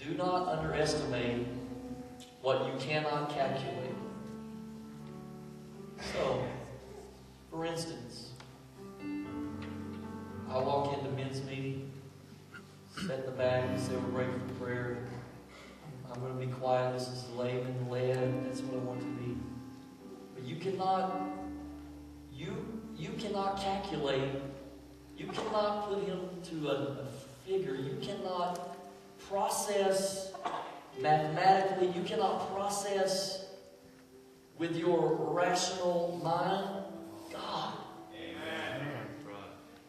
Do not underestimate what you cannot calculate. So, for instance, I walk into men's meeting, sit in the back and say we're ready for prayer. I'm going to be quiet. This is the layman, the lad. That's what I want to be. But you cannot calculate. You cannot put him to a figure. You cannot process mathematically. You cannot process with your rational mind God. Amen.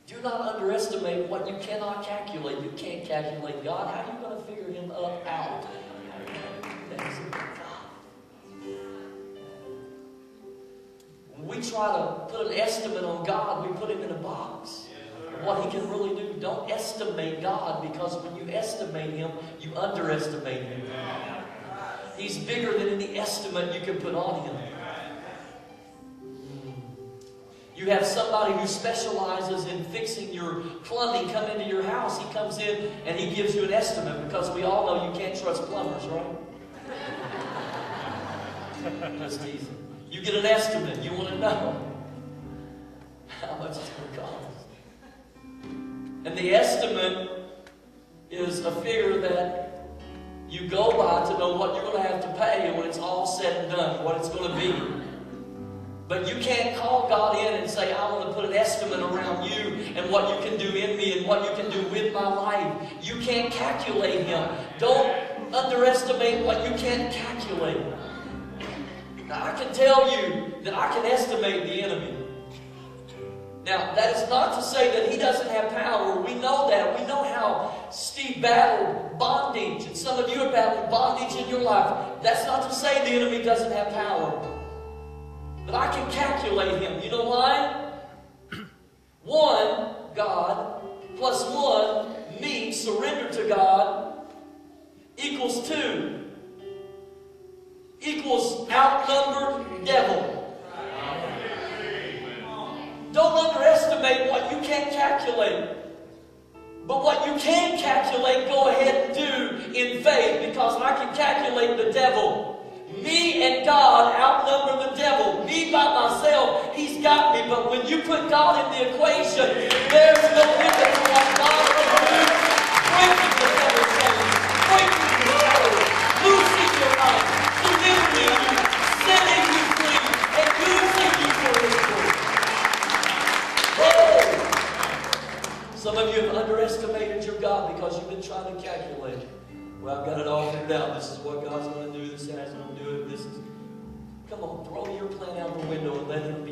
Do not underestimate what you cannot calculate. You can't calculate God. How are you going to figure him out? When we try to put an estimate on God, we put him in a box of what he can really do. Don't estimate God, because when you estimate him, you underestimate him. He's bigger than any estimate you can put on him. You have somebody who specializes in fixing your plumbing come into your house. He comes in and he gives you an estimate, because we all know you can't trust plumbers, right? Just teasing. You get an estimate. You want to know how much it's going to cost. And the estimate is a figure that you go by to know what you're going to have to pay, and when it's all said and done, what it's going to be. But you can't call God in and say, I want to put an estimate around you and what you can do in me and what you can do with my life. You can't calculate him. Don't underestimate what you can't calculate. Now, I can tell you that I can estimate the enemy. Now, that is not to say that he doesn't have power. We know that. We know how Steve battled bondage, and some of you have battled bondage in your life. That's not to say the enemy doesn't have power. But I can calculate him. You know why? 1, God, plus 1, me, surrender to God, equals 2. Equals outnumbered devil. Don't underestimate what you can't calculate. But what you can calculate, go ahead and do in faith, because I can calculate the devil. Me and God outnumber the devil. Me by myself, he's got me. But when you put God in the equation, there's no limit to what God can do. Breaking the devil's chains, breaking the shadows, loosing your life, delivering you, setting you free, and using you for his glory. Oh! Some of you have underestimated your God because you've been trying to calculate. Well, I've got it all figured out. This is what God's going to do. This guy's going to do it. This is... Come on, throw your plan out the window and let him be